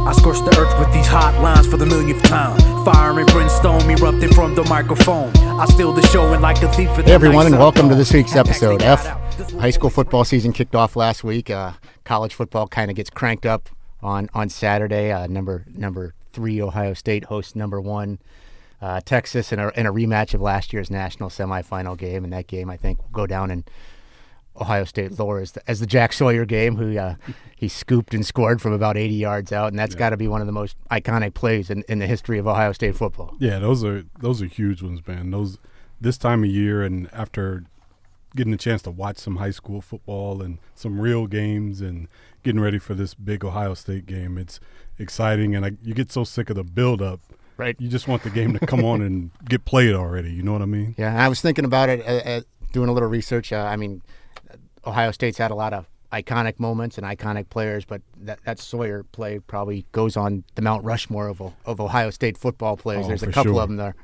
I scorched the earth with these hot lines for the millionth time. Fire and brimstone erupting from the microphone. I steal the show and like a thief. Hey everyone, and welcome to this week's episode. High school football season kicked off last week. College football kind of gets cranked up on Saturday. Number 3 Ohio State hosts number 1 Texas in a rematch of last year's national semifinal game. And that game, I think, will go down in Ohio State lore as the Jack Sawyer game, who he scooped and scored from about 80 yards out, and that's got to be one of the most iconic plays in the history of Ohio State football. Yeah, those are huge ones, man. This time of year, and after getting a chance to watch some high school football and some real games and getting ready for this big Ohio State game, it's exciting, and you get so sick of the build-up. Right. You just want the game to come on and get played already. You know what I mean? Yeah, and I was thinking about it, doing a little research. Ohio State's had a lot of iconic moments and iconic players, but that Sawyer play probably goes on the Mount Rushmore of Ohio State football players. There's a couple of them there.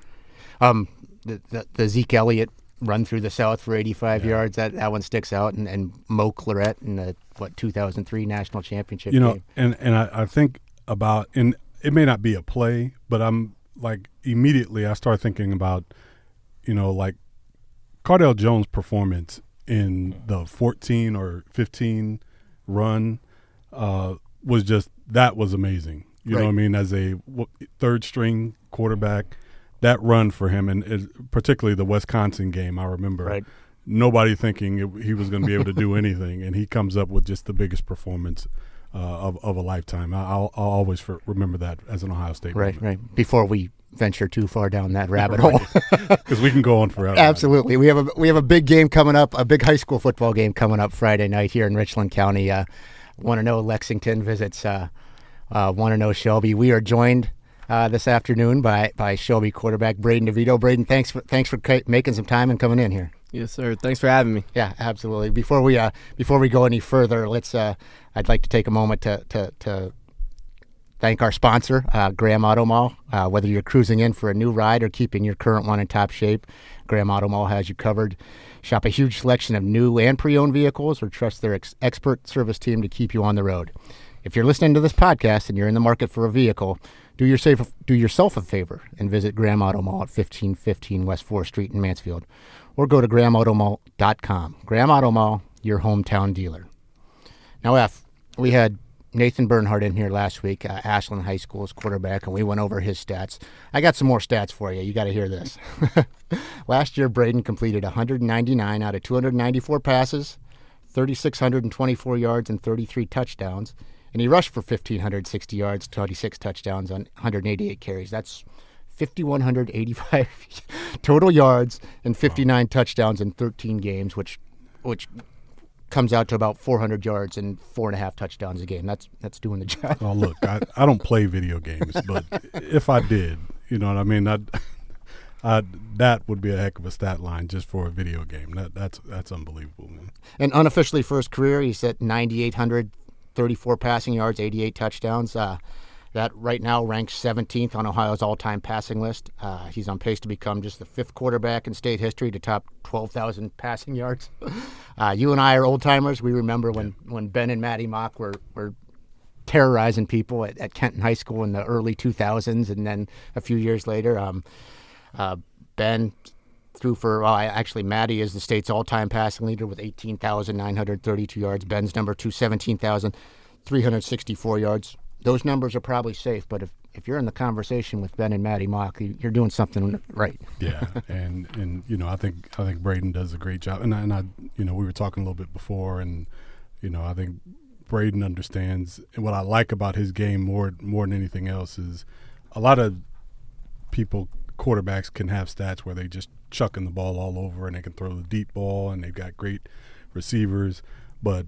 The Zeke Elliott run through the South for 85 yards, that one sticks out, and Mo Claret in the 2003 national championship game. And I think about, and it may not be a play, but I'm like immediately I start thinking about, like Cardale Jones' performance in the 14 or 15 run was amazing. You know what I mean? As a third string quarterback, that run for him, and particularly the Wisconsin game, I remember nobody thinking he was going to be able to do anything, and he comes up with just the biggest performance of a lifetime. I'll always remember that as an Ohio State moment. Right. Before we venture too far down that rabbit hole, because we can go on forever. Absolutely. We have a big game coming up, a big high school football game coming up Friday night here in Richland County. Want to know Lexington visits Want to know Shelby. We are joined this afternoon by Shelby quarterback Brayden DeVito. Brayden, thanks for making some time and coming in here. Yes, sir. Thanks for having me. Yeah, absolutely. Before we go any further, I'd like to take a moment to thank our sponsor, Graham Auto Mall. Whether you're cruising in for a new ride or keeping your current one in top shape, Graham Auto Mall has you covered. Shop a huge selection of new and pre-owned vehicles or trust their expert service team to keep you on the road. If you're listening to this podcast and you're in the market for a vehicle, do yourself a favor and visit Graham Auto Mall at 1515 West 4th Street in Mansfield, or go to GrahamAutomall.com. Graham Auto Mall, your hometown dealer. Now, we had Nathan Bernhardt in here last week, Ashland High School's quarterback, and we went over his stats. I got some more stats for you. You got to hear this. Last year, Brayden completed 199 out of 294 passes, 3,624 yards, and 33 touchdowns. And he rushed for 1,560 yards, 26 touchdowns on 188 carries. That's 5,185 total yards and 59 touchdowns in 13 games, which comes out to about 400 yards and 4.5 touchdowns a game. That's doing the job. Oh, look, I don't play video games, but if I did, you know what I mean, that would be a heck of a stat line just for a video game. That's unbelievable, man. And unofficially for his career, he's at 9,834 passing yards, 88 touchdowns. That right now ranks 17th on Ohio's all-time passing list. He's on pace to become just the 5th quarterback in state history to top 12,000 passing yards. You and I are old-timers. We remember when Ben and Maddie Mock were terrorizing people at Kenton High School in the early 2000s, and then a few years later, Ben threw for, actually Maddie is the state's all-time passing leader with 18,932 yards. Ben's number 2, 17,364 yards. Those numbers are probably safe, but if you're in the conversation with Ben and Maddie Mock, you're doing something right. Yeah, and I think Brayden does a great job, and I we were talking a little bit before, and I think Brayden understands, and what I like about his game more than anything else is a lot of quarterbacks can have stats where they just chucking the ball all over and they can throw the deep ball and they've got great receivers, but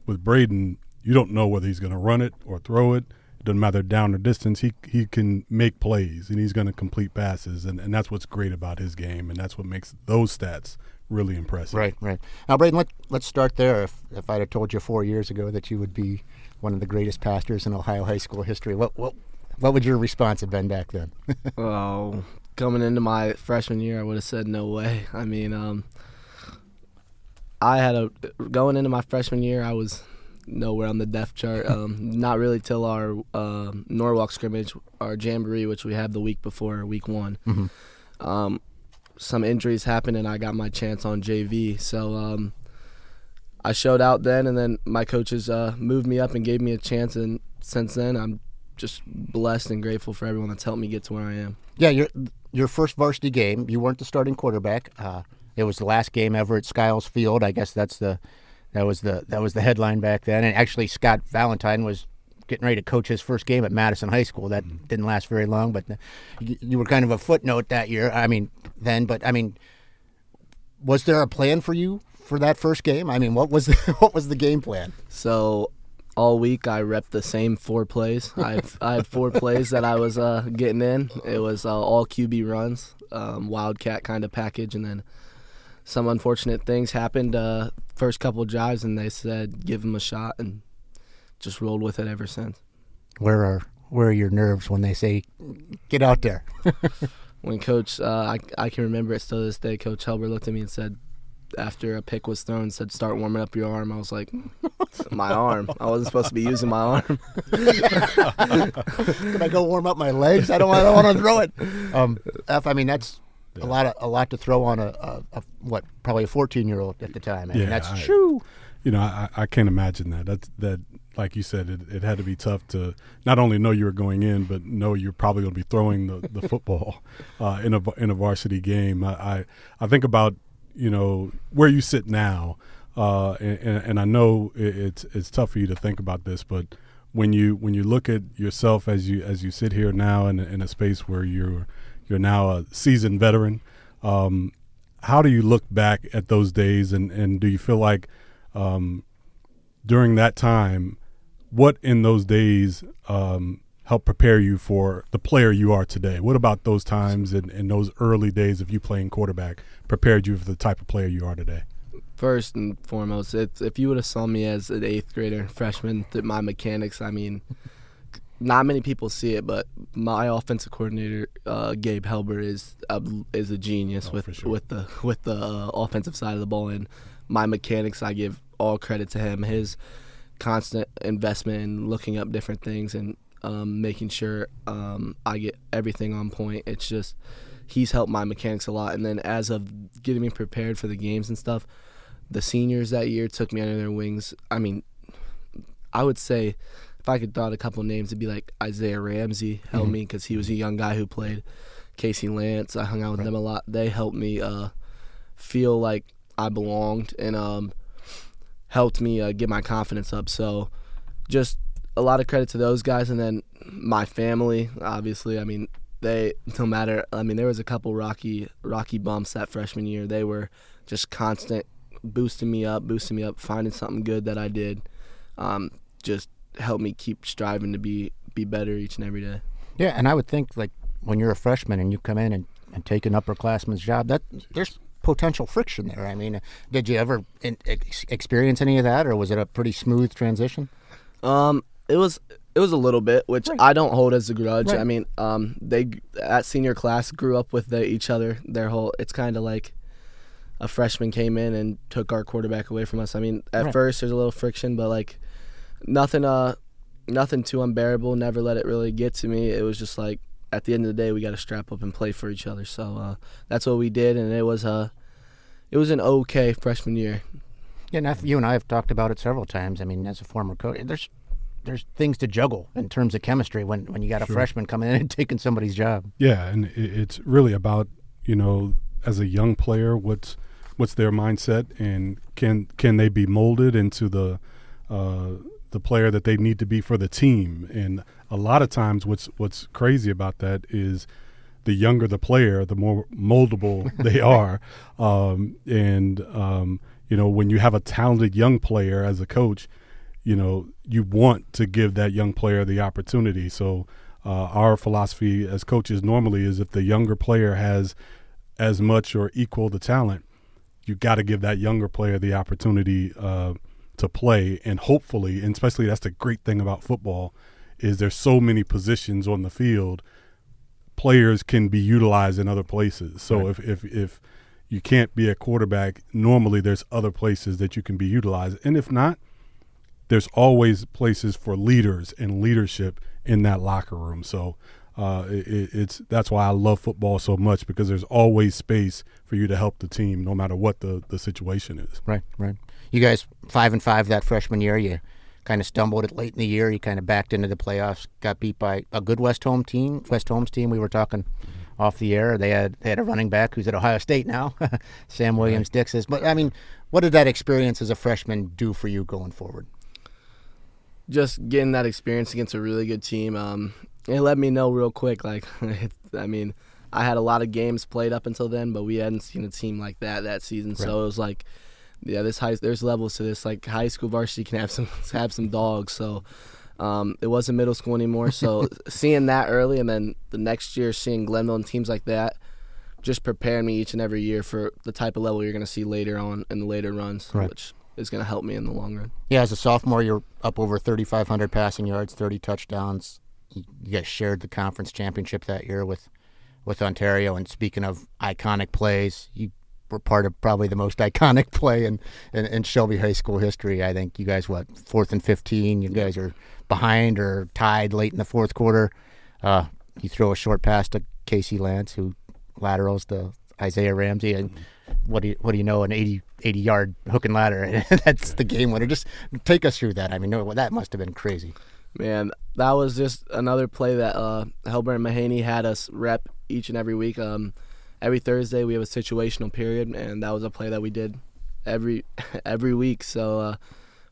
with Brayden, you don't know whether he's going to run it or throw it. It doesn't matter down or distance. He can make plays, and he's going to complete passes, and that's what's great about his game, and that's what makes those stats really impressive. Right. Now, Brayden, let's start there. If I'd have told you 4 years ago that you would be one of the greatest pastors in Ohio high school history, what would your response have been back then? Well, coming into my freshman year, I would have said no way. I mean, going into my freshman year, I was nowhere on the depth chart. Not really till our Norwalk scrimmage, our jamboree, which we have the week before week 1. Mm-hmm. Some injuries happened, and I got my chance on JV. So I showed out then, and then my coaches moved me up and gave me a chance. And since then, I'm just blessed and grateful for everyone that's helped me get to where I am. Yeah, your first varsity game, you weren't the starting quarterback. It was the last game ever at Skiles Field. I guess that was the headline back then. And actually, Scott Valentine was getting ready to coach his first game at Madison High School. That didn't last very long, but you were kind of a footnote that year. But was there a plan for you for that first game? I mean, what was the game plan? So all week I repped the same 4 plays. I had 4 plays that I was getting in. It was all QB runs, wildcat kind of package, and then some unfortunate things happened first couple drives, and they said give him a shot, and just rolled with it ever since. Where are your nerves when they say get out there? When Coach, I can remember it still to this day, Coach Helber looked at me and said, after a pick was thrown, said, start warming up your arm. I was like, my arm? I wasn't supposed to be using my arm. Can I go warm up my legs? I don't want to throw it. That's a lot to throw on probably a 14-year-old at the time. I can't imagine that. That like you said, it had to be tough to not only know you were going in, but know you're probably going to be throwing the football in a varsity game. I think about where you sit now, and I know it's tough for you to think about this, but when you look at yourself as you sit here now in a space where you're now a seasoned veteran, how do you look back at those days, and do you feel like during that time, what in those days helped prepare you for the player you are today? What about those times and those early days of you playing quarterback prepared you for the type of player you are today? First and foremost, if you would have saw me as an 8th grader, freshman, my mechanics, not many people see it, but my offensive coordinator, Gabe Helber, is a genius with the offensive side of the ball. And my mechanics, I give all credit to him. His constant investment in looking up different things and making sure I get everything on point. It's just he's helped my mechanics a lot. And then as of getting me prepared for the games and stuff, the seniors that year took me under their wings. I would say if I could throw out a couple names, it'd be like Isaiah Ramsey helped me because he was a young guy who played. Casey Lance, I hung out with them a lot. They helped me feel like I belonged and helped me get my confidence up. So just a lot of credit to those guys. And then my family, obviously, they no matter. There was a couple rocky bumps that freshman year. They were just constant boosting me up, finding something good that I did. Just helped me keep striving to be better each and every day. Yeah, and I would think like when you're a freshman and you come in and take an upperclassman's job, that there's potential friction there. Did you ever experience any of that, or was it a pretty smooth transition? It was a little bit, which right. I don't hold as a grudge. Right. They at senior class grew up with each other. It's kind of like a freshman came in and took our quarterback away from us. At first there's a little friction, but like nothing too unbearable. Never let it really get to me. It was just like at the end of the day we got to strap up and play for each other. So that's what we did, and it was an okay freshman year. Yeah, and you and I have talked about it several times. As a former coach, there's things to juggle in terms of chemistry when you got a freshman coming in and taking somebody's job. Yeah, and it's really about, as a young player, what's their mindset, and can they be molded into the player that they need to be for the team. And a lot of times what's crazy about that is the younger the player, the more moldable they are. When you have a talented young player as a coach, you want to give that young player the opportunity. So our philosophy as coaches normally is if the younger player has as much or equal the talent, you got to give that younger player the opportunity to play. And hopefully, and especially that's the great thing about football, is there's so many positions on the field, players can be utilized in other places. So right. if you can't be a quarterback, normally there's other places that you can be utilized. And if not, there's always places for leaders and leadership in that locker room. So that's why I love football so much, because there's always space for you to help the team no matter what the situation is. Right. You guys 5-5 that freshman year. You kind of stumbled it late in the year. You kind of backed into the playoffs, got beat by a good West Holmes team. We were talking off the air. They had a running back who's at Ohio State now, Sam Williams-Dixon. But, I mean, what did that experience as a freshman do for you going forward? Just getting that experience against a really good team, it let me know real quick. Like, I mean, I had a lot of games played up until then, but we hadn't seen a team like that season. Right. So it was like, yeah, there's levels to this. Like, high school varsity can have some dogs. So it wasn't middle school anymore. So seeing that early, and then the next year seeing Glenville and teams like that, just prepared me each and every year for the type of level you're going to see later on in the later runs, right, which is going to help me in the long run. Yeah, as a sophomore, you're up over 3,500 passing yards, 30 touchdowns. You guys shared the conference championship that year with Ontario. And speaking of iconic plays, you were part of probably the most iconic play in Shelby High School history. I think you guys, 4th and 15, you guys are behind or tied late in the fourth quarter. You throw a short pass to Casey Lance, who laterals to Isaiah Ramsey, and what do you know, an 80-yard hook and ladder. That's the game winner. Just take us through that. I mean, that must have been crazy. Man, that was just another play that Helber and Mahaney had us rep each and every week. Every Thursday we have a situational period, and that was a play that we did every week. So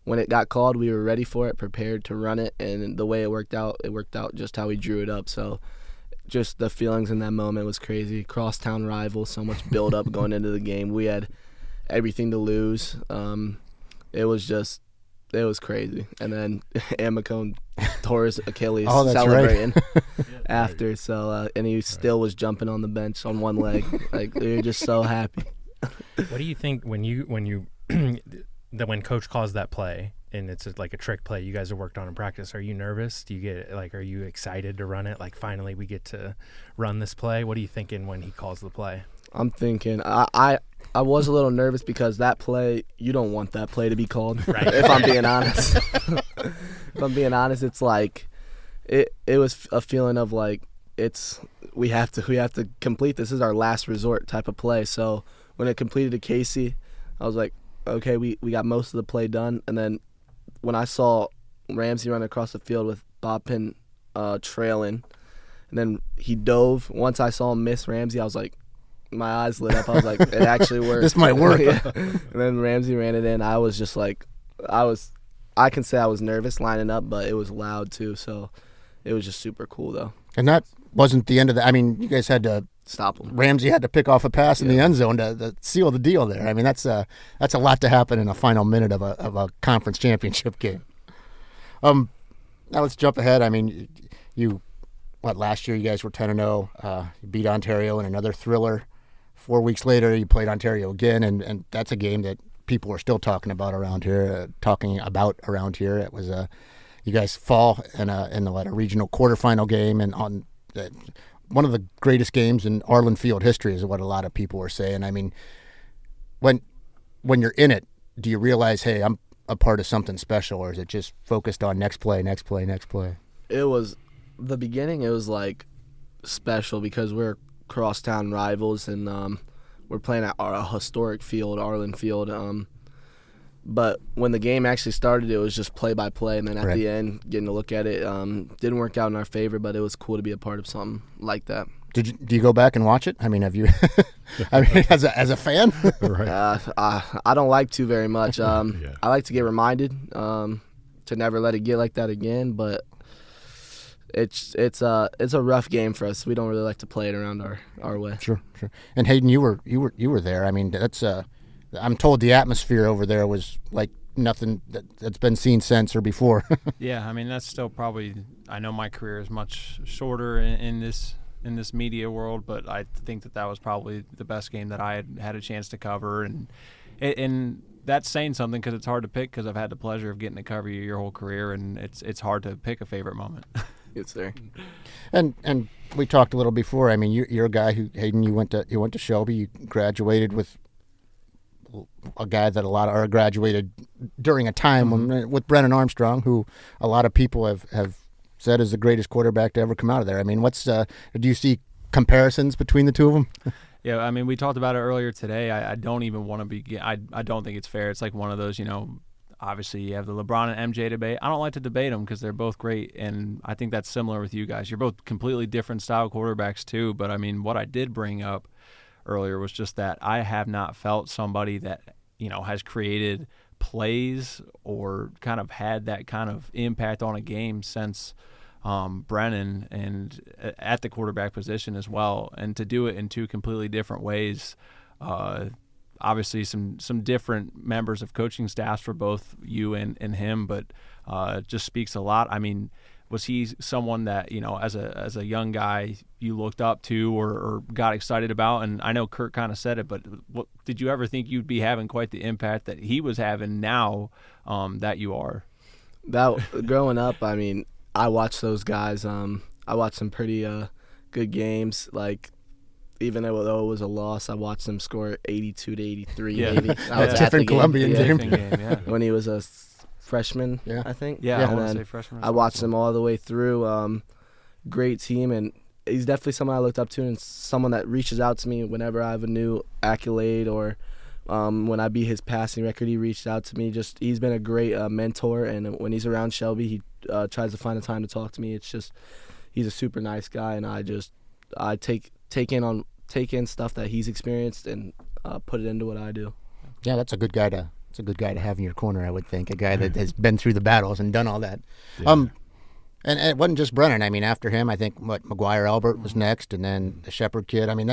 when it got called, we were ready for it, prepared to run it, and the way it worked out just how we drew it up. So just the feelings in that moment was crazy. Crosstown rival, so much build up going into the game. We had everything to lose. It was crazy. And then Amacone tore his Achilles celebrating after. So and he still was jumping on the bench on one leg. Like, we were just so happy. What do you think when coach calls that play and it's like a trick play you guys have worked on in practice? Are you nervous? Are you excited to run it? Like, finally we get to run this play. What are you thinking when he calls the play? I'm thinking I was a little nervous because that play, you don't want that play to be called. Right. If I'm being honest. It's like it was a feeling of like we have to complete this. This is our last resort type of play. So when it completed to Casey, I was like, okay, we got most of the play done. And then when I saw Ramsey run across the field with Bob Penn trailing, and then he dove. Once I saw him miss Ramsey, I was like, my eyes lit up. I was like, it actually worked. This might work. Yeah. And then Ramsey ran it in. I was just like, I can say I was nervous lining up, but it was loud too. So it was just super cool though. And that wasn't the end of that. I mean, you guys had to stop him. Ramsey had to pick off a pass in the end zone to seal the deal there. I mean, that's a lot to happen in a final minute of a conference championship game. Now let's jump ahead. I mean, last year you guys were 10-0. You beat Ontario in another thriller. 4 weeks later, you played Ontario again, and that's a game that people are still talking about around here. It was you guys fall in a regional quarterfinal game, and on one of the greatest games in Arlen Field history is what a lot of people were saying. I mean, when you're in it, do you realize, hey, I'm a part of something special, or is it just focused on next play? It was the beginning. It was like special because we're crosstown rivals, and we're playing at our historic field, Arlen Field. But when the game actually started, it was just play by play, and then at the end, getting to look at it, didn't work out in our favor. But it was cool to be a part of something like that. Do you go back and watch it? I mean, have you? I mean, as a fan, right? I don't like to very much. I like to get reminded to never let it get like that again. But it's a rough game for us. We don't really like to play it around our way. Sure. And Hayden, you were there. I mean, that's I'm told the atmosphere over there was like nothing that's been seen since or before. Yeah, I mean, that's still probably. I know my career is much shorter in this media world, but I think that was probably the best game that I had a chance to cover, and that's saying something because it's hard to pick because I've had the pleasure of getting to cover you your whole career, and it's hard to pick a favorite moment. It's there. And we talked a little before. I mean, you're a guy who, Hayden, you went to Shelby. You graduated with a guy that a lot of graduated during a time with Brennan Armstrong, who a lot of people have said is the greatest quarterback to ever come out of there. I mean, do you see comparisons between the two of them? Yeah, I mean, we talked about it earlier today. I don't even want to begin. I don't think it's fair. It's like one of those, obviously you have the LeBron and MJ debate. I don't like to debate them because they're both great, and I think that's similar with you guys. You're both completely different style quarterbacks too, but I mean, what I did bring up earlier was just that I have not felt somebody that, has created plays or kind of had that kind of impact on a game since Brennan, and at the quarterback position as well, and to do it in two completely different ways. Obviously some different members of coaching staffs for both you and him, but just speaks a lot. I mean, was he someone that, as a young guy you looked up to or got excited about? And I know Curt kind of said it, but did you ever think you'd be having quite the impact that he was having now that you are? Growing up, I mean, I watched those guys. I watched some pretty good games. Like, even though it was a loss, I watched them score 82 to 83. Yeah. Maybe. I was Tiffin Columbian game. When he was a freshman, Yeah. I think. Yeah, And I want to then say freshman. I watched him all the way through. Great team, and he's definitely someone I looked up to, and someone that reaches out to me whenever I have a new accolade or when I beat his passing record. He reached out to me. Just he's been a great mentor, and when he's around Shelby, he tries to find the time to talk to me. It's just he's a super nice guy, and I take in stuff that he's experienced and put it into what I do. Yeah, that's a good guy to have in your corner, I would think. A guy that has been through the battles and done all that. Yeah. And it wasn't just Brennan. I mean, after him, I think McGuire Albert was next, and then the Shepherd kid. I mean,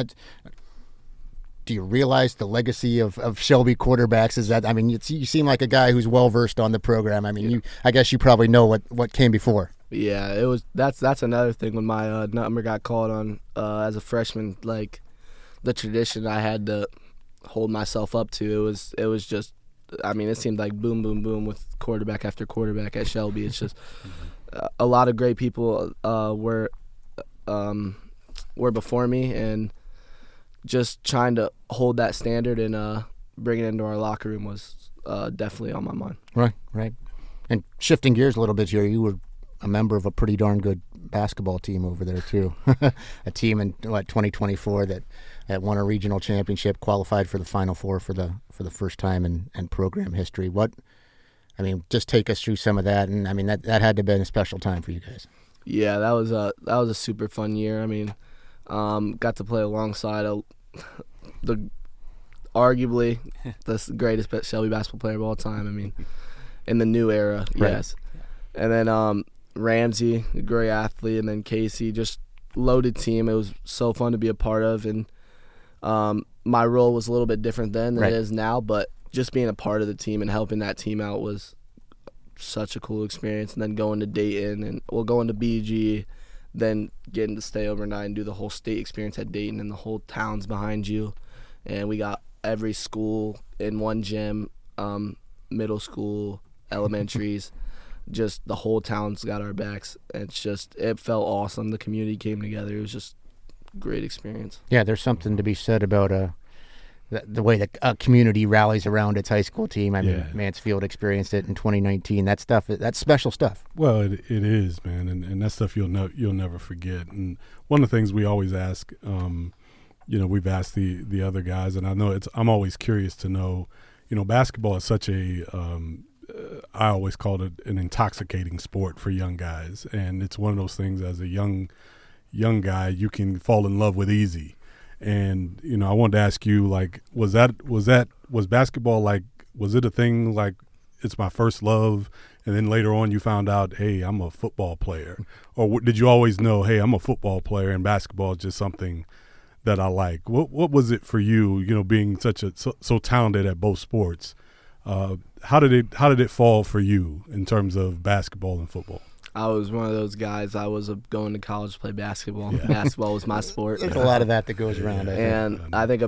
do you realize the legacy of Shelby quarterbacks? Is that? I mean, you seem like a guy who's well versed on the program. I mean, I guess you probably know what came before. Yeah, it was. That's another thing when my number got called on as a freshman. Like the tradition I had to hold myself up to. It was just. I mean, it seemed like boom, boom, boom with quarterback after quarterback at Shelby. It's just a lot of great people were before me, and just trying to hold that standard and bring it into our locker room was definitely on my mind. Right. And shifting gears a little bit here, you were a member of a pretty darn good basketball team over there too. A team in 2024 that won a regional championship, qualified for the Final Four for the first time in program history. Just take us through some of that, and I mean that had to have been a special time for you guys. Yeah, that was a super fun year. I mean, got to play alongside arguably the greatest Shelby basketball player of all time. I mean, in the new era, right. Yes. And then Ramsey, a great athlete, and then Casey, just loaded team. It was so fun to be a part of, and my role was a little bit different then than right. it is now, but just being a part of the team and helping that team out was such a cool experience. And then going to Dayton and going to BG, then getting to stay overnight and do the whole state experience at Dayton, and the whole town's behind you. And we got every school in one gym, middle school, elementaries. Just the whole town's got our backs. It felt awesome. The community came together. It was just a great experience. Yeah, there's something to be said about the way that a community rallies around its high school team. I mean, Mansfield experienced it in 2019. That's special stuff. Well, it is, man, and that stuff you'll never forget. And one of the things we always ask, we've asked the other guys, and I know I'm always curious to know, basketball is such a I always called it an intoxicating sport for young guys, and it's one of those things as a young guy you can fall in love with easy. And I wanted to ask you, like, was basketball, like, was it a thing like it's my first love, and then later on you found out, hey, I'm a football player, or did you always know, hey, I'm a football player and basketball is just something that I like? What was it for you, being so talented at both sports? How did it fall for you in terms of basketball and football? I was one of those guys. I was going to college to play basketball. Yeah. Basketball was my sport. There's a lot of that goes around. I think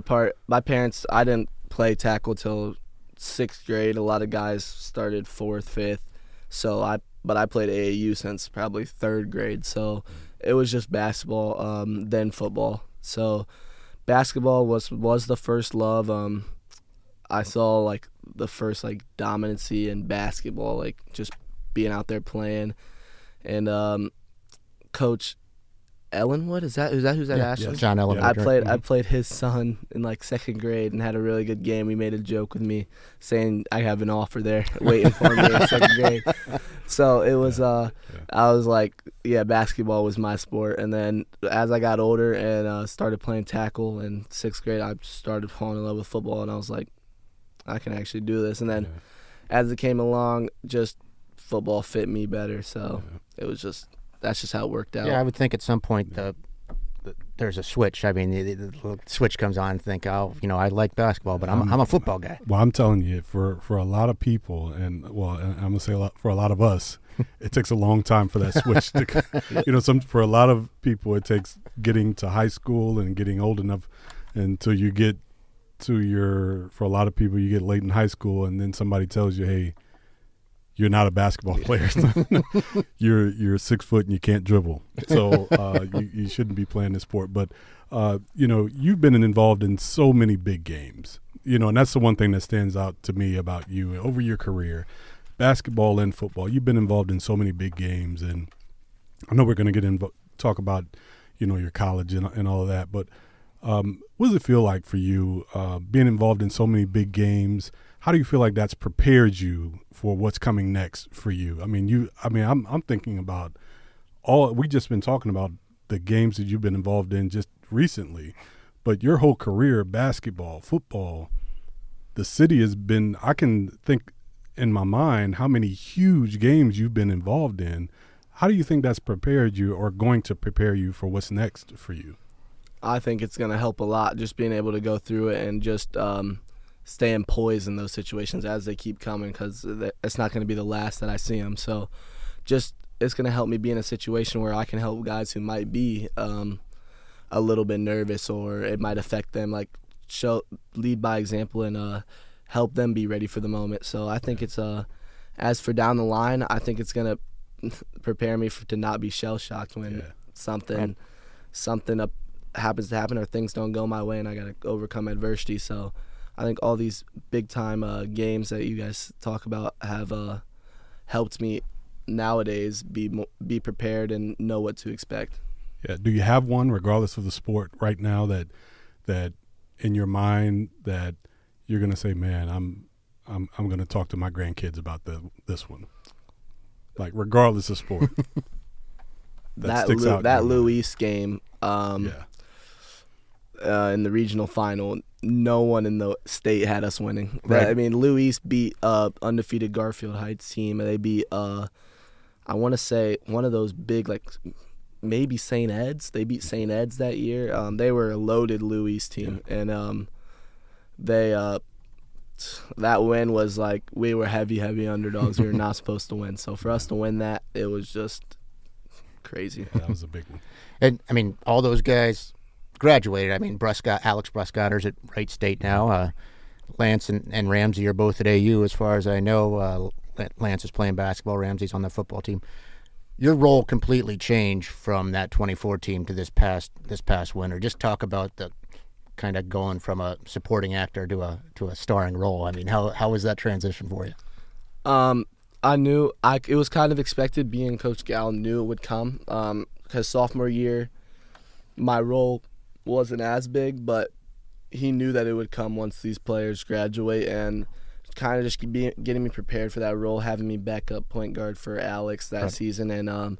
my parents, I didn't play tackle till 6th grade. A lot of guys started 4th, 5th. But I played AAU since probably 3rd grade. So it was just basketball, then football. So basketball was the first love. I saw like the first like dominancy in basketball, like just being out there playing, and Coach Ellenwood, is that who's at Ashland? Yes. John Ellenwood. I played his son in like second grade and had a really good game. He made a joke with me saying I have an offer there waiting for me in second grade. So it was I was like, yeah, basketball was my sport. And then as I got older and started playing tackle in sixth grade, I started falling in love with football, and I was like, I can actually do this. And then as it came along, just football fit me better. So it was just. That's just how it worked out. Yeah, I would think at some point there's a switch. I mean, the switch comes on and think, oh, I like basketball, but I'm a football guy. Well, I'm telling you, for a lot of people, and I'm gonna say for a lot of us, it takes a long time for that switch to. For a lot of people, it takes getting to high school and getting old enough until you get to for a lot of people, you get late in high school, and then somebody tells you, hey, you're not a basketball player. You're 6 foot and you can't dribble. So you shouldn't be playing this sport. But, you've been involved in so many big games, and that's the one thing that stands out to me about you over your career, basketball and football. You've been involved in so many big games. And I know we're going to talk about, your college and all of that. But what does it feel like for you being involved in so many big games? How do you feel like that's prepared you for what's coming next for you? I'm thinking about we just been talking about the games that you've been involved in just recently, but your whole career, basketball, football, the city has been, I can think in my mind how many huge games you've been involved in. How do you think that's prepared you or going to prepare you for what's next for you? I think it's going to help a lot, just being able to go through it and just staying poised in those situations as they keep coming, because it's not going to be the last that I see them. So just it's going to help me be in a situation where I can help guys who might be a little bit nervous, or it might affect them, like lead by example and help them be ready for the moment. So I think it's as for down the line, I think it's going to prepare me to not be shell-shocked when something happens to happen or things don't go my way and I got to overcome adversity. So I think all these big-time games that you guys talk about have helped me nowadays be prepared and know what to expect. Yeah. Do you have one, regardless of the sport, right now that in your mind that you're going to say, man, I'm going to talk to my grandkids about this one, like regardless of sport? that sticks out. That Louis game. In the regional final, no one in the state had us winning. Right. I mean, Louis beat undefeated Garfield Heights team, and they beat I want to say one of those big, like maybe St. Ed's. They beat St. Ed's that year. They were a loaded Louis team, and they that win was like we were heavy underdogs. We were not supposed to win. So for us to win that, it was just crazy. Yeah, that was a big one. And I mean, all those guys graduated. I mean, Alex Bruscotter's at Wright State now. Lance and Ramsey are both at AU, as far as I know. Lance is playing basketball. Ramsey's on the football team. Your role completely changed from that 24 team to this past winter. Just talk about the kind of going from a supporting actor to a starring role. I mean, how was that transition for you? I knew it was kind of expected. Being Coach Gal, knew it would come because sophomore year, my role wasn't as big, but he knew that it would come once these players graduate, and kind of just getting me prepared for that role, having me back up point guard for Alex that season, and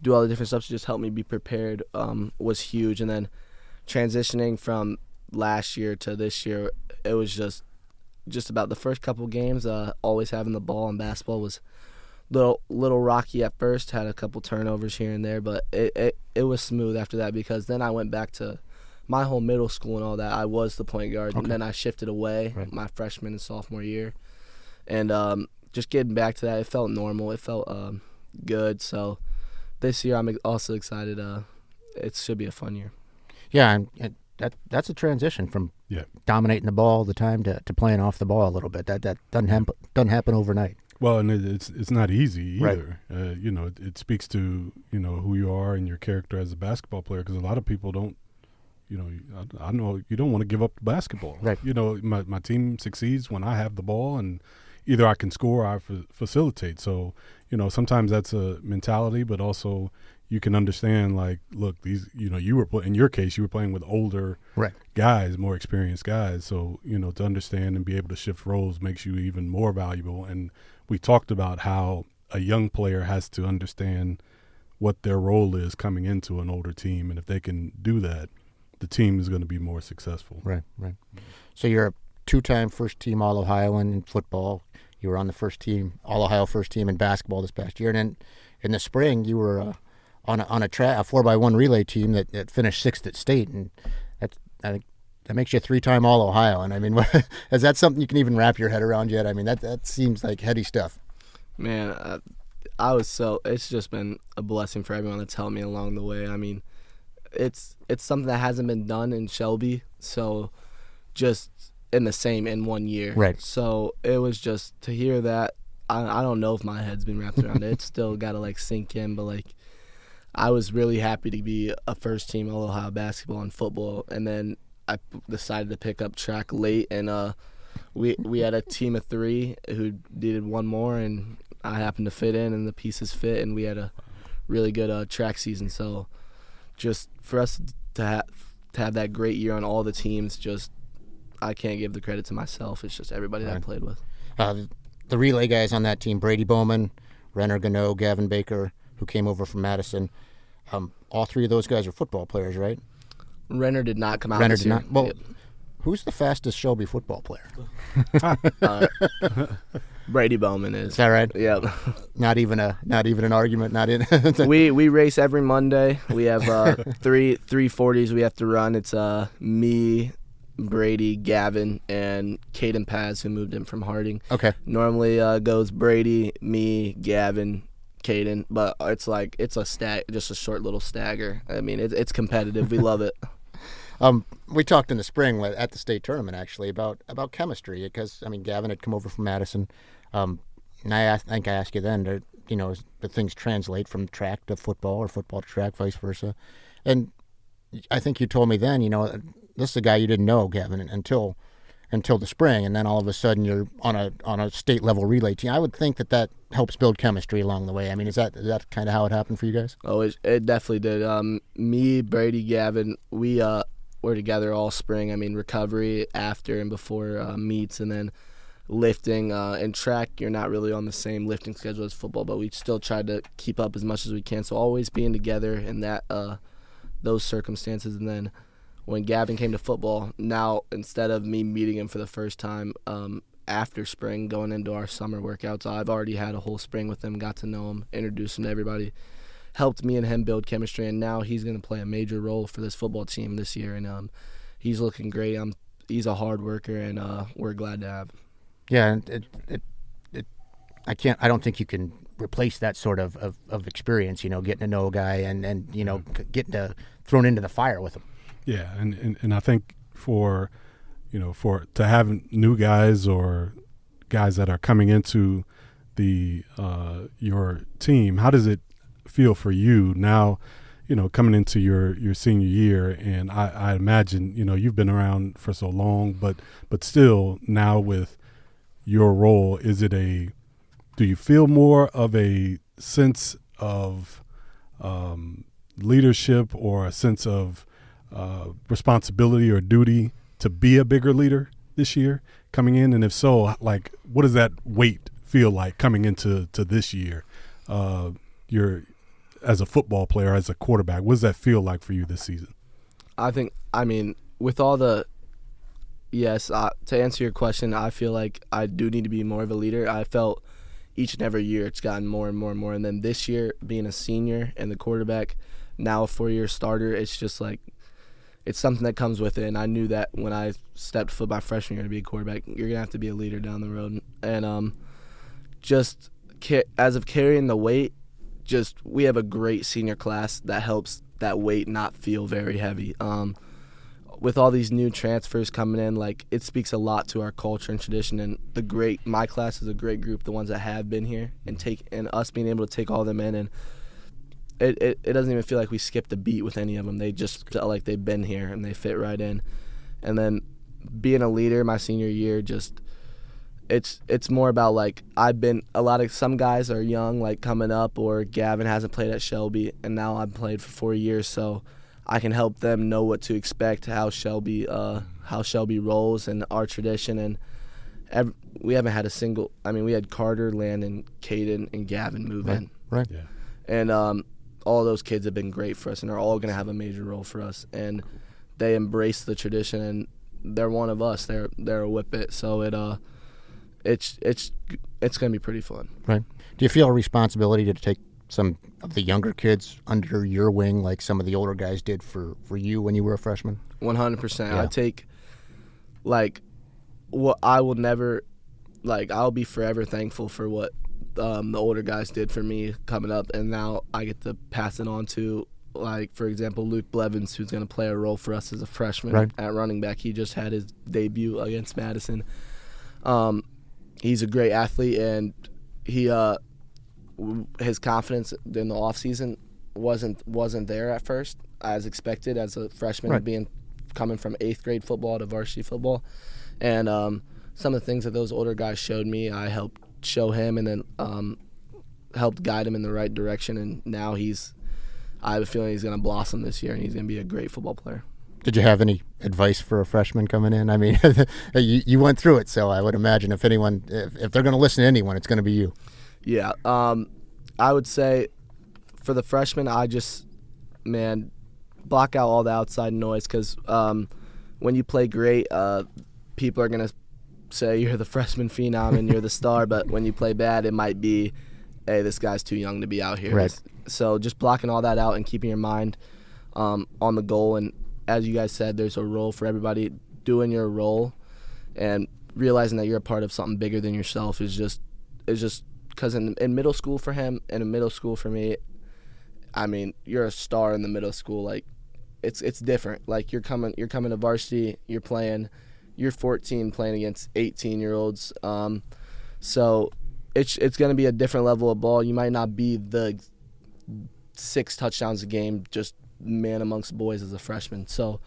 do all the different stuff to just help me be prepared was huge. And then transitioning from last year to this year, it was just about the first couple games. Always having the ball in basketball was little rocky at first. Had a couple turnovers here and there, but it was smooth after that, because then I went back to my whole middle school and all that. I was the point guard, and then I shifted away my freshman and sophomore year, and just getting back to that, it felt normal. It felt good. So this year, I'm also excited. It should be a fun year. Yeah, and that's a transition from dominating the ball all the time to playing off the ball a little bit. That doesn't happen overnight. Well, and it's not easy Right. either. It speaks to who you are and your character as a basketball player, because a lot of people don't I know you don't want to give up basketball. Right. My team succeeds when I have the ball, and either I can score or I facilitate. So, sometimes that's a mentality, but also you can understand, like, look, these, you were in your case, you were playing with older guys, more experienced guys. So, to understand and be able to shift roles makes you even more valuable. And we talked about how a young player has to understand what their role is coming into an older team. And if they can do that, the team is going to be more successful. Right. So you're a 2-time first-team All-Ohioan in football. You were on the All-Ohio first team in basketball this past year. And then in the spring, you were on a 4x1 relay team that finished 6th at state. And I think that makes you a 3-time All-Ohio. And I mean, is that something you can even wrap your head around yet? I mean, that seems like heady stuff. Man, it's just been a blessing for everyone that's helped me along the way. I mean, it's something that hasn't been done in Shelby, so just in 1 year. Right. So it was just to hear that. I don't know if my head's been wrapped around it. It's still got to sink in, but I was really happy to be a first team All-Ohio basketball and football, and then I decided to pick up track late, and we had a team of 3 who needed one more, and I happened to fit in, and the pieces fit, and we had a really good track season. So just for us to have that great year on all the teams, just I can't give the credit to myself. It's just everybody that I played with. The relay guys on that team, Brady Bowman, Renner Gano, Gavin Baker, who came over from Madison, all 3 of those guys are football players, right? Renner did not come out this year. Well, yep. Who's the fastest Shelby football player? Brady Bowman is. Is that right? Yep. Not even an argument. Not in. we race every Monday. We have 340s we have to run. It's me, Brady, Gavin, and Caden Paz, who moved in from Harding. Okay. Normally goes Brady, me, Gavin, Caden, but it's just a short little stagger. I mean, it's competitive. We love it. We talked in the spring at the state tournament actually about chemistry, because I mean Gavin had come over from Madison, and I think I asked you then, do things translate from track to football or football to track, vice versa? And I think you told me then, this is a guy you didn't know, Gavin, until the spring, and then all of a sudden you're on a state level relay team. I would think that helps build chemistry along the way. I mean, is that kind of how it happened for you guys? Oh, it definitely did. Me, Brady, Gavin, we were together all spring. I mean, recovery after and before meets, and then lifting and track. You're not really on the same lifting schedule as football, but we still tried to keep up as much as we can. So always being together in those circumstances. And then when Gavin came to football, now instead of me meeting him for the first time after spring, going into our summer workouts, I've already had a whole spring with him, got to know him, introduced him to everybody, helped me and him build chemistry, and now he's going to play a major role for this football team this year, and he's looking great. He's a hard worker, and we're glad to have him. Yeah, I don't think you can replace that sort of experience, getting to know a guy and getting thrown into the fire with him. Yeah, and I think for to have new guys or guys that are coming into the your team, how does it feel for you now, coming into your senior year? And I imagine, you've been around for so long, but still now with your role, do you feel more of a sense of leadership or a sense of responsibility or duty to be a bigger leader this year coming in? And if so, what does that weight feel like coming into this year? You're as a football player, as a quarterback, what does that feel like for you this season? With all the yes, to answer your question, I feel like I do need to be more of a leader. I felt each and every year it's gotten more and more and more. And then this year, being a senior and the quarterback, now a 4-year starter, it's just it's something that comes with it. And I knew that when I stepped foot my freshman year to be a quarterback, you're going to have to be a leader down the road. And just as of carrying the weight, we have a great senior class that helps that weight not feel very heavy. With all these new transfers coming in, it speaks a lot to our culture and tradition. And my class is a great group, the ones that have been here, and us being able to take all of them in it doesn't even feel like we skipped a beat with any of them. They just felt like they've been here and they fit right in. And then being a leader my senior year, just it's more about like some guys are young, like coming up, or Gavin hasn't played at Shelby, and now I've played for 4 years, so I can help them know what to expect, how Shelby rolls and our tradition. And we haven't had we had Carter, Landon, Caden, and Gavin move in. Right. Yeah. And all those kids have been great for us, and they're all going to have a major role for us. And they embrace the tradition, and they're one of us. They're a Whippet, so it's going to be pretty fun. Right. Do you feel a responsibility to take some of the younger kids under your wing, like some of the older guys did for you when you were a freshman? 100%. Yeah. I take what I will never I'll be forever thankful for what the older guys did for me coming up, and now I get to pass it on to, like, for example, Luke Blevins, who's going to play a role for us as a freshman at running back. He just had his debut against Madison. He's a great athlete, and his confidence in the offseason wasn't there at first, as expected, as a freshman coming from 8th grade football to varsity football. And some of the things that those older guys showed me, I helped show him, and then helped guide him in the right direction. And now I have a feeling he's going to blossom this year, and he's going to be a great football player. Did you have any advice for a freshman coming in? I mean, you went through it, so I would imagine if they're going to listen to anyone, it's going to be you. Yeah. I would say for the freshman, block out all the outside noise, because when you play great, people are going to say you're the freshman phenom and you're the star, but when you play bad, it might be, hey, this guy's too young to be out here. Right. So just blocking all that out and keeping your mind on the goal. And as you guys said, there's a role for everybody. Doing your role and realizing that you're a part of something bigger than yourself is just because in middle school for him and in middle school for me, I mean, you're a star in the middle school. Like, it's different. Like, you're coming to varsity, you're 14 playing against 18-year-olds. So it's going to be a different level of ball. You might not be the 6 touchdowns a game, just man amongst boys as a freshman. So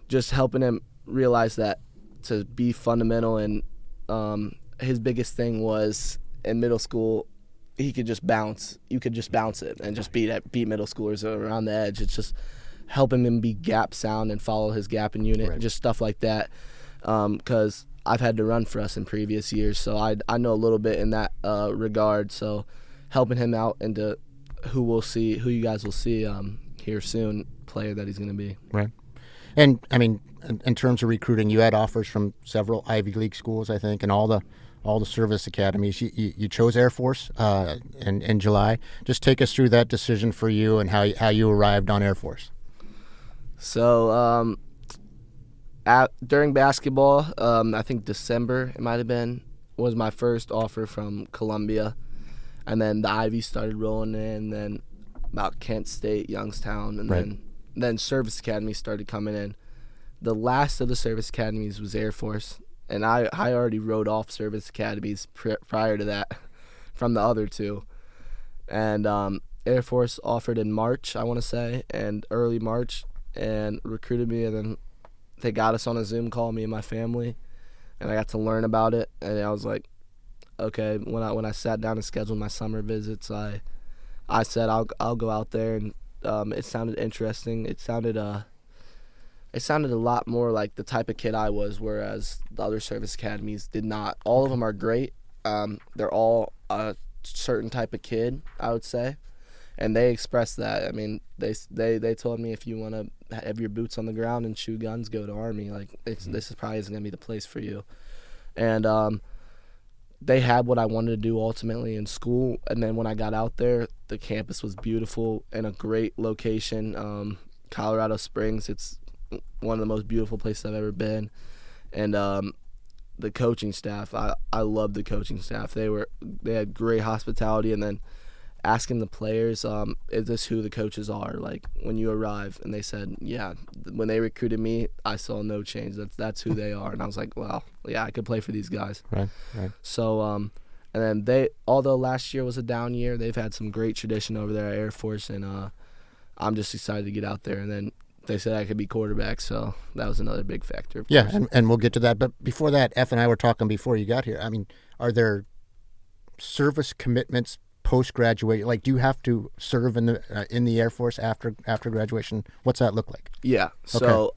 just helping him realize that to be fundamental. And his biggest thing was in middle school, he could just bounce. You could just bounce it and just beat middle schoolers around the edge. It's just helping him be gap sound and follow his gap and unit, just stuff like that. Because I've had to run for us in previous years, so I know a little bit in that regard. So helping him out into who you guys will see here soon, player that he's going to be. Right. And I mean, in terms of recruiting, you had offers from several Ivy League schools, I think, and all the service academies. You chose Air Force in July. Just take us through that decision for you and how you arrived on Air Force. So during basketball, I think December it might have been, was my first offer from Columbia, and then the Ivy started rolling in. Then about Kent State, Youngstown, and then service academies started coming in. The last of the service academies was Air Force, and I already wrote off service academies prior to that from the other two. And Air Force offered in March, I want to say, and early March, and recruited me, and then they got us on a Zoom call, me and my family, and I got to learn about it. And I was like, okay. When I sat down and scheduled my summer visits, I said I'll go out there, and it sounded interesting. It sounded a lot more like the type of kid I was, whereas the other service academies did not. All of them are great. They're all a certain type of kid, I would say, and they expressed that. I mean, they told me, if you want to have your boots on the ground and shoot guns, go to Army. Like, this is probably isn't gonna be the place for you. And they had what I wanted to do ultimately in school. And then when I got out there, the campus was beautiful and a great location. Colorado Springs, it's one of the most beautiful places I've ever been. And the coaching staff, I love the coaching staff. They had great hospitality. And then asking the players, is this who the coaches are, like, when you arrive? And they said, yeah. When they recruited me, I saw no change. That's who they are. And I was like, well, yeah, I could play for these guys. Right. So And then although last year was a down year, they've had some great tradition over there at Air Force, and I'm just excited to get out there. And then they said I could be quarterback, so that was another big factor. Of Yeah, course. and we'll get to that. But before that, F and I were talking before you got here. I mean, are there service commitments post-graduate? Like, do you have to serve in the Air Force after graduation? What's that look like? Yeah. So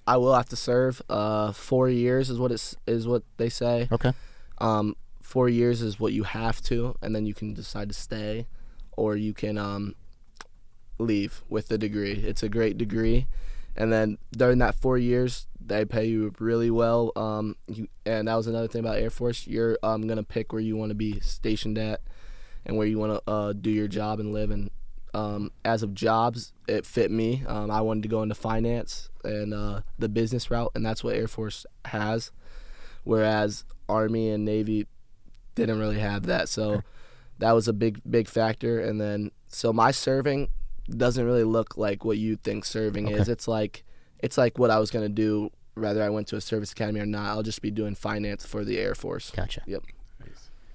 I will have to serve 4 years is what they say. Okay. 4 years is what you have to, and then you can decide to stay, or you can leave with the degree. It's a great degree, and then during that 4 years, they pay you really well. And that was another thing about Air Force. You're gonna pick where you want to be stationed at, and where you want to do your job and live. And as of jobs, it fit me. I wanted to go into finance and the business route, and that's what Air Force has, whereas Army and Navy didn't really have that. So that was a big factor. And then so my serving doesn't really look like what you think serving is. It's like what I was going to do whether I went to a service academy or not. I'll just be doing finance for the Air Force. Gotcha. Yep.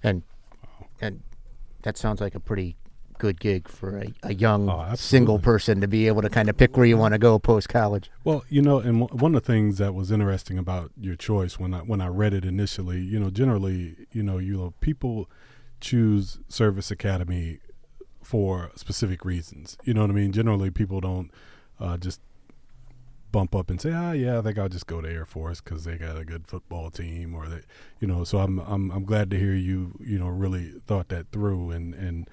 And that sounds like a pretty good gig for a young absolutely. single person to be able to kind of pick where you want to go post-college. Well, and one of the things that was interesting about your choice when I read it initially, generally, people choose service academy for specific reasons. You know what I mean? Generally, people don't just bump up and say, yeah, I think I'll just go to Air Force because they got a good football team, or they, So I'm glad to hear you, really thought that through and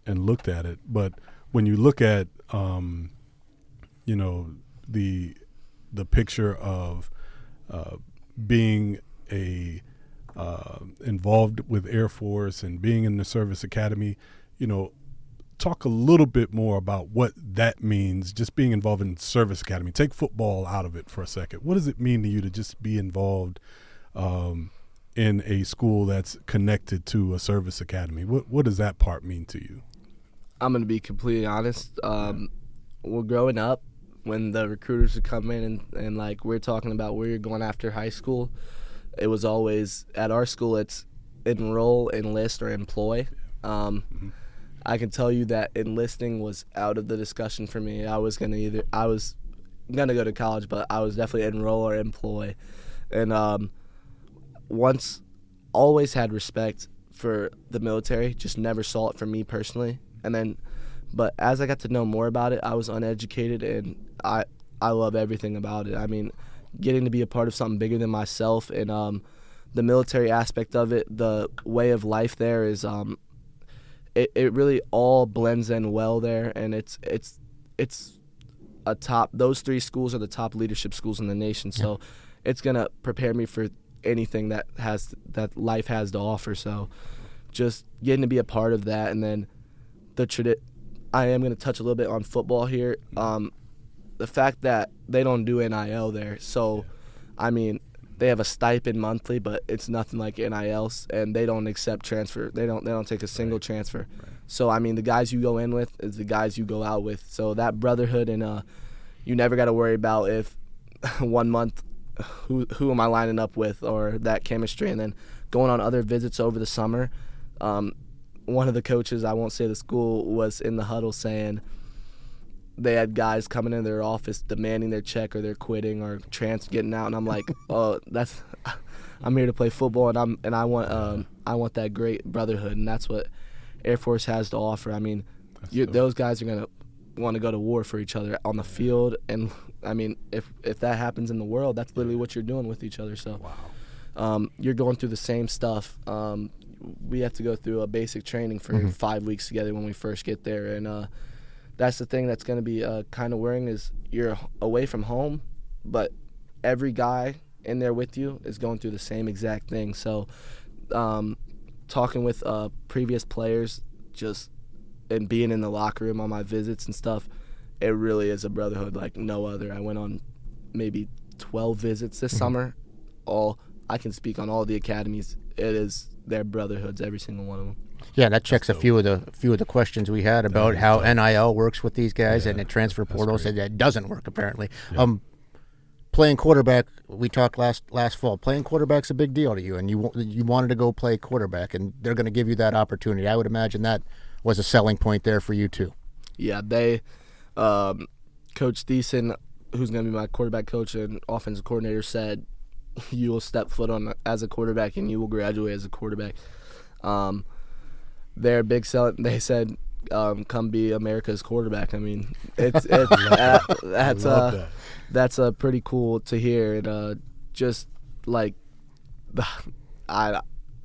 looked at it. But when you look at, the picture of being involved with Air Force and being in the service academy, talk a little bit more about what that means, just being involved in service academy. Take football out of it for a second. What does it mean to you to just be involved in a school that's connected to a service academy? What does that part mean to you? I'm going to be completely honest. Well, growing up, when the recruiters would come in and like we're talking about where you're going after high school, it was always at our school it's enroll, enlist, or employ. I can tell you that enlisting was out of the discussion for me. I was gonna go to college, but I was definitely enroll or employ. And always had respect for the military, just never saw it for me personally. But as I got to know more about it, I was uneducated, and I love everything about it. I mean, getting to be a part of something bigger than myself, and the military aspect of it, the way of life there is it really all blends in well there, and it's a top. Those three schools are the top leadership schools in the nation, so it's gonna prepare me for anything that life has to offer. So just getting to be a part of that, and then I am going to touch a little bit on football here. The fact that they don't do NIL there, so I mean they have a stipend monthly, but it's nothing like NILs, and they don't accept transfer. They don't take a single transfer. Right. So I mean the guys you go in with is the guys you go out with. So that brotherhood, and you never got to worry about if 1 month who am I lining up with, or that chemistry, and then going on other visits over the summer. One of the coaches, I won't say the school, was in the huddle saying they had guys coming in their office demanding their check, or they're quitting, or getting out, and I'm like, I'm here to play football, and I want that great brotherhood, and that's what Air Force has to offer. I mean, those guys are gonna want to go to war for each other on the field, and I mean, if that happens in the world, that's literally what you're doing with each other. So, you're going through the same stuff. We have to go through a basic training for 5 weeks together when we first get there, and that's the thing that's going to be kind of worrying, is you're away from home, but every guy in there with you is going through the same exact thing. So talking with previous players and being in the locker room on my visits and stuff, it really is a brotherhood like no other. I went on maybe 12 visits this summer. I can speak on all the academies. It is their brotherhoods, every single one of them. Yeah, that checks a few of the questions we had about how NIL works with these guys and the transfer portals, and it doesn't work apparently. Yeah. playing quarterback, we talked last fall. Playing quarterback's a big deal to you, and you wanted to go play quarterback, and they're going to give you that opportunity. I would imagine that was a selling point there for you too. Yeah, they, Coach Thiessen, who's going to be my quarterback coach and offensive coordinator, said you will step foot on as a quarterback and you will graduate as a quarterback. They're big selling. They said, come be America's quarterback. I mean, that's pretty cool to hear. And just like,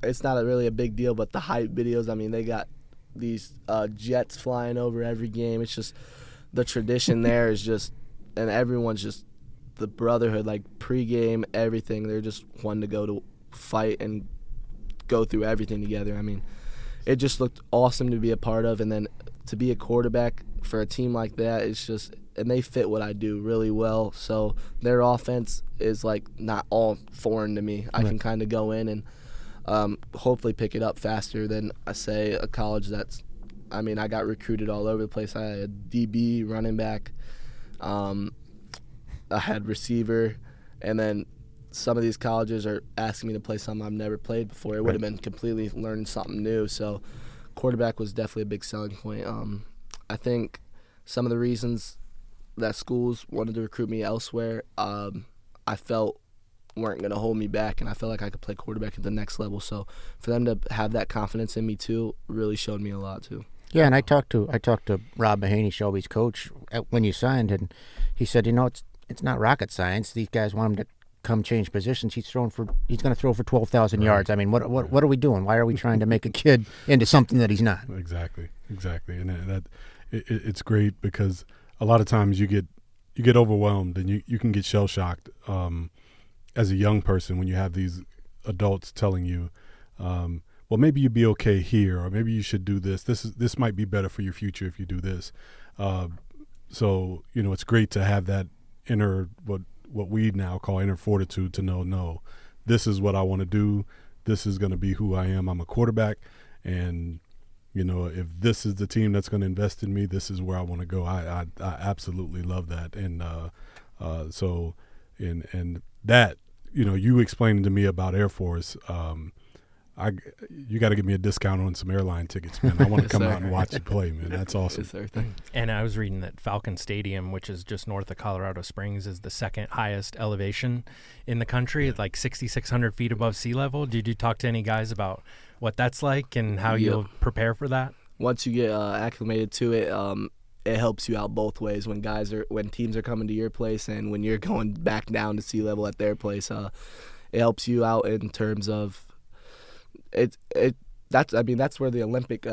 it's not really a big deal, but the hype videos. I mean, they got these jets flying over every game. It's just the tradition there is just, and everyone's just the brotherhood. Like pregame, everything. They're just one to go to fight and go through everything together. I mean, it just looked awesome to be a part of, and then to be a quarterback for a team like that, it's just, and they fit what I do really well. So their offense is like not all foreign to me. I can kind of go in and hopefully pick it up faster than I say a college that's, I mean, I got recruited all over the place. I had DB, running back, I had receiver, and then some of these colleges are asking me to play something I've never played before. It would have been completely learning something new. So quarterback was definitely a big selling point. I think some of the reasons that schools wanted to recruit me elsewhere, I felt weren't going to hold me back, and I felt like I could play quarterback at the next level. So for them to have that confidence in me too really showed me a lot too. Yeah, and I talked to Rob Mahaney, Shelby's coach, when you signed, and he said, it's not rocket science. These guys want him to come change positions. He's going to throw for 12,000 yards. I mean, what are we doing? Why are we trying to make a kid into something that he's not? Exactly, and that it's great because a lot of times you get overwhelmed and you can get shell shocked as a young person when you have these adults telling you, well, maybe you'd be okay here, or maybe you should do this. This might be better for your future if you do this. So it's great to have that inner what we now call inner fortitude to know, no, this is what I want to do. This is going to be who I am. I'm a quarterback, and if this is the team that's going to invest in me, this is where I want to go. I absolutely love that, and so that you explaining to me about Air Force. You got to give me a discount on some airline tickets, man. I want to come out and watch you play, man. That's awesome. Yes, sir. And I was reading that Falcon Stadium, which is just north of Colorado Springs, is the second highest elevation in the country, like 6,600 feet above sea level. Did you talk to any guys about what that's like and how you'll prepare for that? Once you get acclimated to it, it helps you out both ways. When teams are coming to your place and when you're going back down to sea level at their place, it helps you out in terms of that's where the Olympic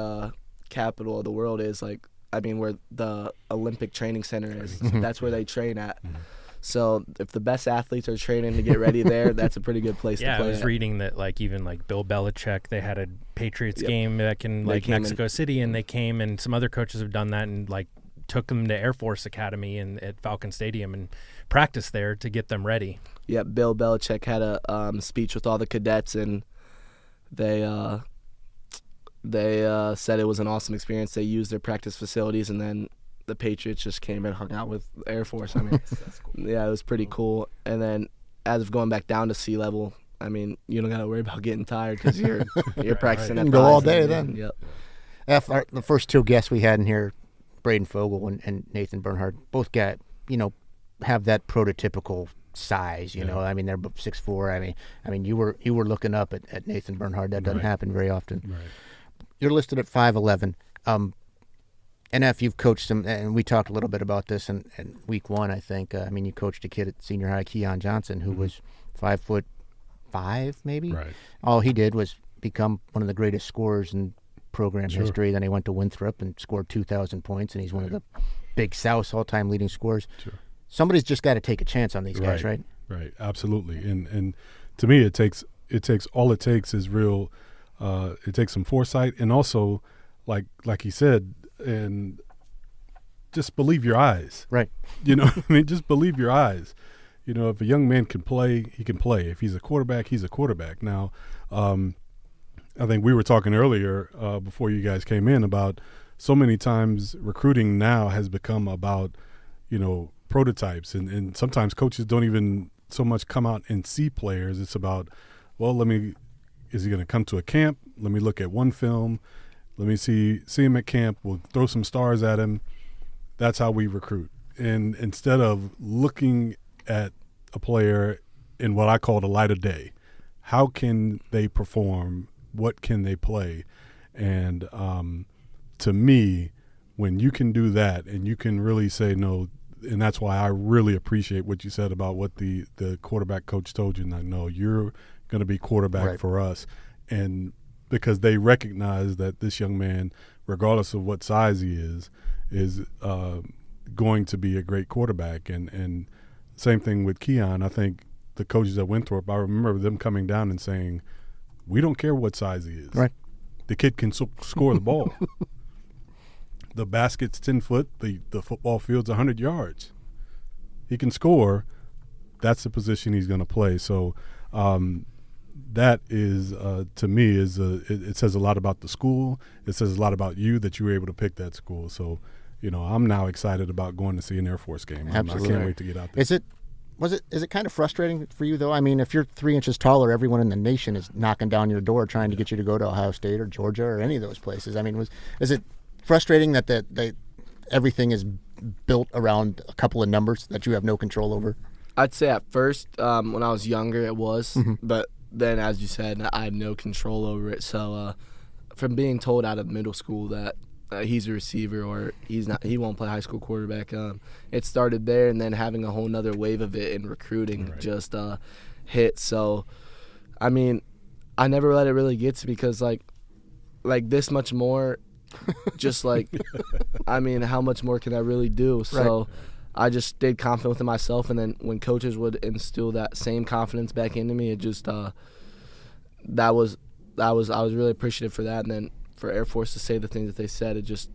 capital of the world is. Like, I mean, where the Olympic training center is. That's where they train at. So if the best athletes are training to get ready there, that's a pretty good place to play. Yeah, I was reading that even Bill Belichick, they had a Patriots game back in Mexico City, and they came, and some other coaches have done that and took them to Air Force Academy and at Falcon Stadium and practiced there to get them ready. Yeah, Bill Belichick had a speech with all the cadets, and they said it was an awesome experience. They used their practice facilities, and then the Patriots just came and hung out with Air Force. I mean, yeah, it was pretty cool. And then as of going back down to sea level, I mean, you don't got to worry about getting tired because you're practicing at you can go all day then. Yep. The first two guests we had in here, Brayden Fogel and Nathan Bernhard, both got, have that prototypical size, I mean, they're 6'4". I mean, you were looking up at Nathan Bernhard. That doesn't happen very often. Right. You're listed at 5'11". NF, you've coached them, and we talked a little bit about this in week one, I think. I mean, you coached a kid at senior high, Keon Johnson, who was 5'5", maybe. Right. All he did was become one of the greatest scorers in program history. Then he went to Winthrop and scored 2,000 points, and he's one of the Big South's all-time leading scorers. Sure. Somebody's just got to take a chance on these guys, right? Right, absolutely. And to me, it takes all it takes is real. It takes some foresight, and also, like he said, and just believe your eyes. Right. I mean, just believe your eyes. If a young man can play, he can play. If he's a quarterback, he's a quarterback. Now, I think we were talking earlier before you guys came in about so many times recruiting now has become about, prototypes, and sometimes coaches don't even so much come out and see players. It's about, well, is he going to come to a camp? Let me look at one film. Let me see him at camp. We'll throw some stars at him. That's how we recruit. And instead of looking at a player in what I call the light of day, how can they perform? What can they play? And to me, when you can do that and you can really say no, and that's why I really appreciate what you said about what the quarterback coach told you. Like, no, you're going to be quarterback for us. And because they recognize that this young man, regardless of what size he is going to be a great quarterback. And same thing with Keon. I think the coaches at Winthrop, I remember them coming down and saying, we don't care what size he is. Right. The kid can score the ball. The basket's 10 foot. The football field's 100 yards. He can score. That's the position he's going to play. So that is, to me, it says a lot about the school. It says a lot about you that you were able to pick that school. So, I'm now excited about going to see an Air Force game. Absolutely. I can't wait to get out there. Is it kind of frustrating for you, though? I mean, if you're 3 inches taller, everyone in the nation is knocking down your door trying to get you to go to Ohio State or Georgia or any of those places. I mean, is it frustrating that everything is built around a couple of numbers that you have no control over? I'd say at first, when I was younger, it was. But then, as you said, I had no control over it. So from being told out of middle school that he's a receiver or he won't play high school quarterback, it started there, and then having a whole nother wave of it in recruiting just hit. So, I mean, I never let it really get to me because, like this much more, just like, I mean, how much more can I really do? So I just stayed confident within myself, and then when coaches would instill that same confidence back into me, it just I was really appreciative for that. And then for Air Force to say the things that they said, it just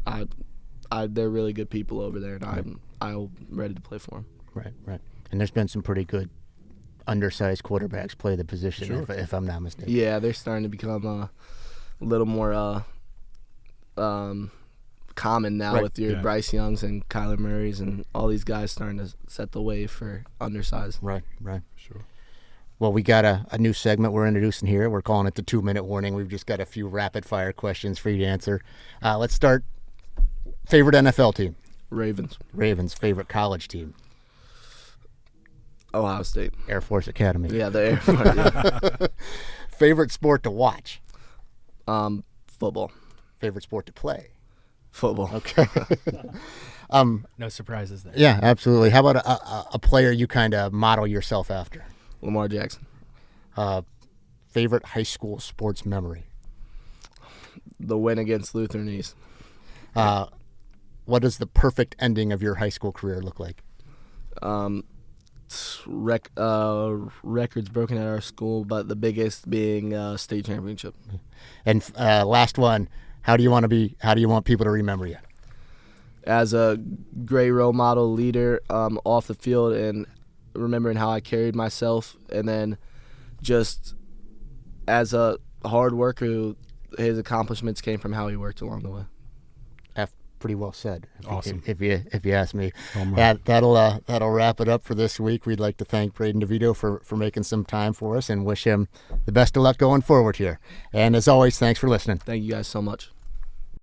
they're really good people over there, and I'm ready to play for them. Right. And there's been some pretty good undersized quarterbacks play the position, if I'm not mistaken. Yeah, they're starting to become a little more common now with your Bryce Youngs and Kyler Murrays and all these guys starting to set the way for undersized. Right. Sure. Well, we got a new segment we're introducing here. We're calling it the 2-minute warning. We've just got a few rapid-fire questions for you to answer. Let's start. Favorite NFL team? Ravens. Favorite college team? Ohio State. Air Force Academy. Yeah, the Air Force. Yeah. Favorite sport to watch? Football. Favorite sport to play? Football. Okay. No surprises there. Yeah, absolutely. How about a player you kind of model yourself after? Lamar Jackson. Favorite high school sports memory? The win against Lutheran East. What does the perfect ending of your high school career look like? Records broken at our school, but the biggest being state championship. And last one, how do you want people to remember you? As a great role model leader off the field, and remembering how I carried myself, and then just as a hard worker who his accomplishments came from how he worked along the way. Pretty well said. Awesome. If you ask me. Right. That'll wrap it up for this week. We'd like to thank Brayden DeVito for making some time for us and wish him the best of luck going forward here. And as always, thanks for listening. Thank you guys so much.